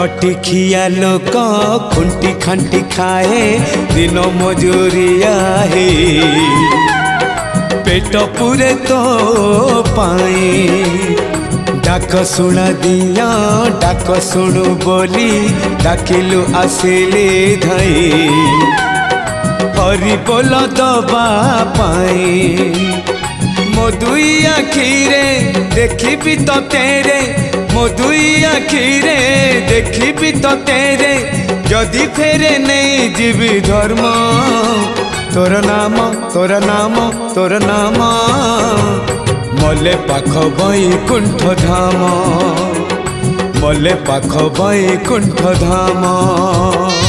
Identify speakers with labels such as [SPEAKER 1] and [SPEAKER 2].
[SPEAKER 1] खटी खिया लोक खुंटी खांटी खाए दिन मजूरिया है पेट पूरे तो पाए डाक शुणा दिया डाक शुणु बोली डाकिलु आसिले धाई हरि बोल दबा पाए मो दुई आखिरे देखी तो तेरे मो दुई आखिरे देखी तो तेरे जदि फेरे नहीं जीवी धर्म तोर नाम तोर नाम तोर नाम मले पाख बैकुंठ धाम मले पाख बैकुंठ धाम।